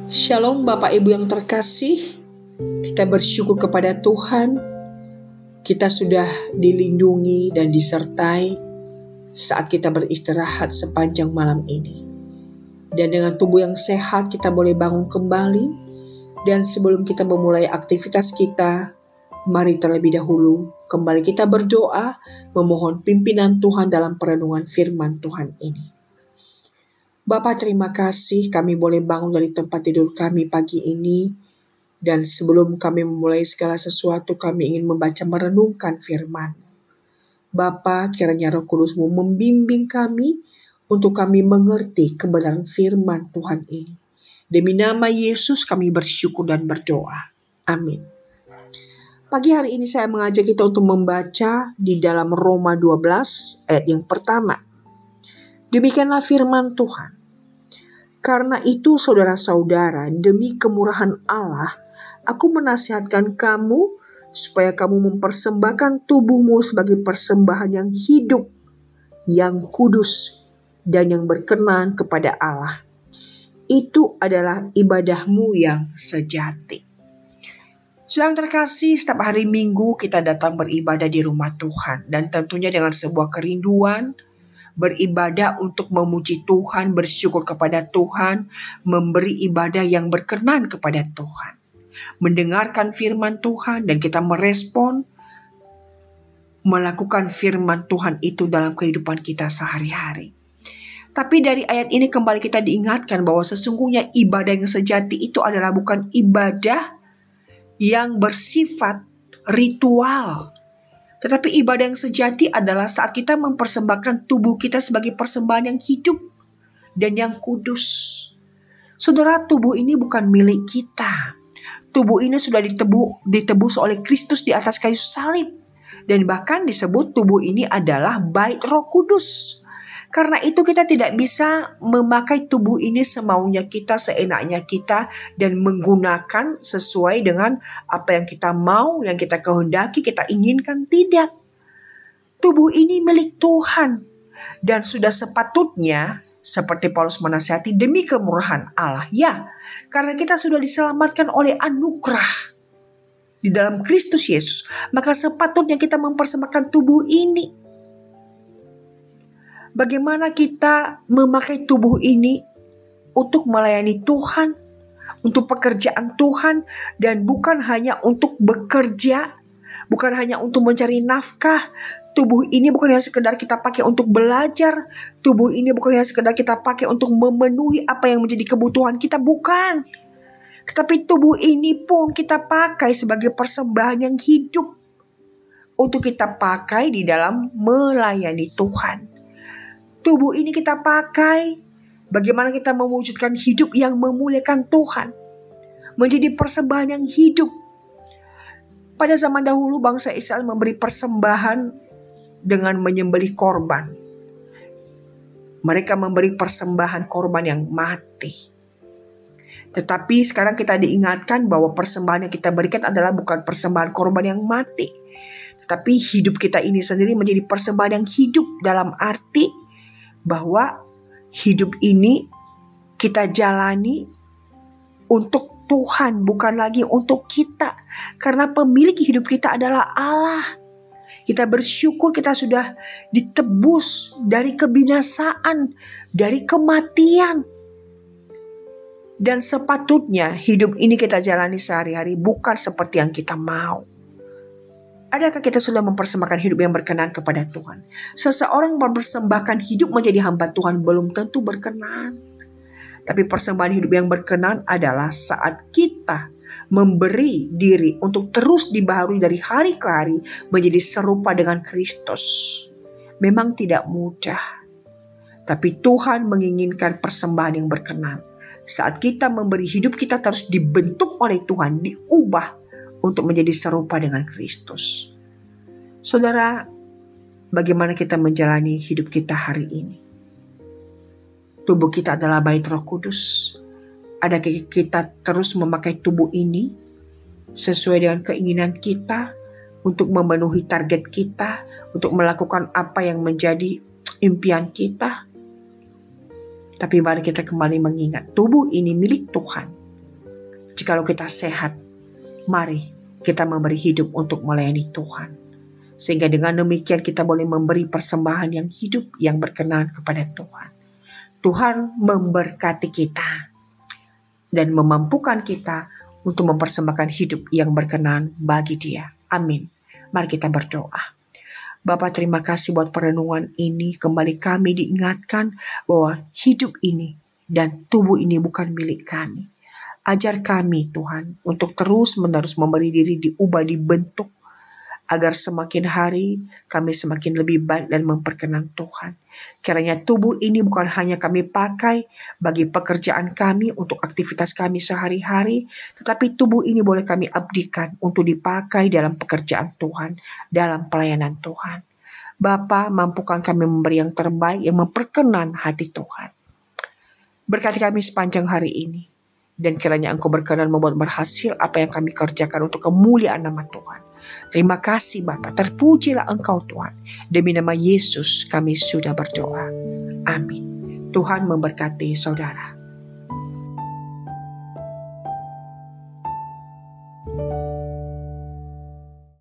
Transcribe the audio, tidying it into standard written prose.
Shalom Bapak Ibu yang terkasih, kita bersyukur kepada Tuhan, kita sudah dilindungi dan disertai saat kita beristirahat sepanjang malam ini. Dan dengan tubuh yang sehat kita boleh bangun kembali, dan sebelum kita memulai aktivitas kita, mari terlebih dahulu kembali kita berdoa memohon pimpinan Tuhan dalam perenungan firman Tuhan ini. Bapa, terima kasih kami boleh bangun dari tempat tidur kami pagi ini. Dan sebelum kami memulai segala sesuatu, kami ingin membaca merenungkan firman. Bapa, kiranya Roh Kudus-Mu membimbing kami untuk kami mengerti kebenaran firman Tuhan ini. Demi nama Yesus kami bersyukur dan berdoa. Amin. Pagi hari ini saya mengajak kita untuk membaca di dalam Roma 12 ayat yang pertama. Demikianlah firman Tuhan. Karena itu saudara-saudara, demi kemurahan Allah, aku menasihatkan kamu supaya kamu mempersembahkan tubuhmu sebagai persembahan yang hidup, yang kudus, dan yang berkenan kepada Allah. Itu adalah ibadahmu yang sejati. Saudara terkasih, setiap hari Minggu kita datang beribadah di rumah Tuhan. Dan tentunya dengan sebuah kerinduan, beribadah untuk memuji Tuhan, bersyukur kepada Tuhan, memberi ibadah yang berkenan kepada Tuhan. Mendengarkan firman Tuhan dan kita merespon, melakukan firman Tuhan itu dalam kehidupan kita sehari-hari. Tapi dari ayat ini kembali kita diingatkan bahwa sesungguhnya ibadah yang sejati itu adalah bukan ibadah yang bersifat ritual. Tetapi ibadah yang sejati adalah saat kita mempersembahkan tubuh kita sebagai persembahan yang hidup dan yang kudus. Saudara, tubuh ini bukan milik kita. Tubuh ini sudah ditebus oleh Kristus di atas kayu salib. Dan bahkan disebut tubuh ini adalah bait Roh Kudus. Karena itu kita tidak bisa memakai tubuh ini semaunya kita, seenaknya kita, dan menggunakan sesuai dengan apa yang kita mau, yang kita kehendaki, kita inginkan. Tidak. Tubuh ini milik Tuhan. Dan sudah sepatutnya, seperti Paulus menasihati, demi kemurahan Allah. Ya, karena kita sudah diselamatkan oleh anugerah di dalam Kristus Yesus, maka sepatutnya kita mempersembahkan tubuh ini. Bagaimana kita memakai tubuh ini untuk melayani Tuhan, untuk pekerjaan Tuhan, dan bukan hanya untuk bekerja, bukan hanya untuk mencari nafkah. Tubuh ini bukan hanya sekedar kita pakai untuk belajar, tubuh ini bukan hanya sekedar kita pakai untuk memenuhi apa yang menjadi kebutuhan kita, bukan. Tetapi tubuh ini pun kita pakai sebagai persembahan yang hidup untuk kita pakai di dalam melayani Tuhan. Tubuh ini kita pakai bagaimana kita mewujudkan hidup yang memuliakan Tuhan, menjadi persembahan yang hidup. Pada zaman dahulu bangsa Israel memberi persembahan dengan menyembelih korban. Mereka memberi persembahan korban yang mati. Tetapi sekarang kita diingatkan bahwa persembahan yang kita berikan adalah bukan persembahan korban yang mati, tetapi hidup kita ini sendiri menjadi persembahan yang hidup, dalam arti bahwa hidup ini kita jalani untuk Tuhan, bukan lagi untuk kita. Karena pemilik hidup kita adalah Allah. Kita bersyukur kita sudah ditebus dari kebinasaan, dari kematian. Dan sepatutnya hidup ini kita jalani sehari-hari, bukan seperti yang kita mau. Adakah kita sudah mempersembahkan hidup yang berkenan kepada Tuhan? Seseorang mempersembahkan hidup menjadi hamba Tuhan belum tentu berkenan. Tapi persembahan hidup yang berkenan adalah saat kita memberi diri untuk terus dibaharui dari hari ke hari menjadi serupa dengan Kristus. Memang tidak mudah. Tapi Tuhan menginginkan persembahan yang berkenan. Saat kita memberi hidup kita terus dibentuk oleh Tuhan, diubah untuk menjadi serupa dengan Kristus. Saudara, bagaimana kita menjalani hidup kita hari ini? Tubuh kita adalah bait Roh Kudus. Adakah kita terus memakai tubuh ini sesuai dengan keinginan kita, untuk memenuhi target kita, untuk melakukan apa yang menjadi impian kita. Tapi mari kita kembali mengingat tubuh ini milik Tuhan. Jikalau kita sehat, mari kita memberi hidup untuk melayani Tuhan. Sehingga dengan demikian kita boleh memberi persembahan yang hidup yang berkenan kepada Tuhan. Tuhan memberkati kita dan memampukan kita untuk mempersembahkan hidup yang berkenan bagi Dia. Amin. Mari kita berdoa. Bapa, terima kasih buat perenungan ini. Kembali kami diingatkan bahwa hidup ini dan tubuh ini bukan milik kami. Ajar kami Tuhan untuk terus-menerus memberi diri diubah, dibentuk, agar semakin hari kami semakin lebih baik dan memperkenan Tuhan. Kiranya tubuh ini bukan hanya kami pakai bagi pekerjaan kami untuk aktivitas kami sehari-hari, tetapi tubuh ini boleh kami abdikan untuk dipakai dalam pekerjaan Tuhan, dalam pelayanan Tuhan. Bapa, mampukan kami memberi yang terbaik yang memperkenan hati Tuhan. Berkati kami sepanjang hari ini, dan kiranya Engkau berkenan membuat berhasil apa yang kami kerjakan untuk kemuliaan nama Tuhan. Terima kasih Bapa, terpujilah Engkau Tuhan. Demi nama Yesus kami sudah berdoa. Amin. Tuhan memberkati saudara.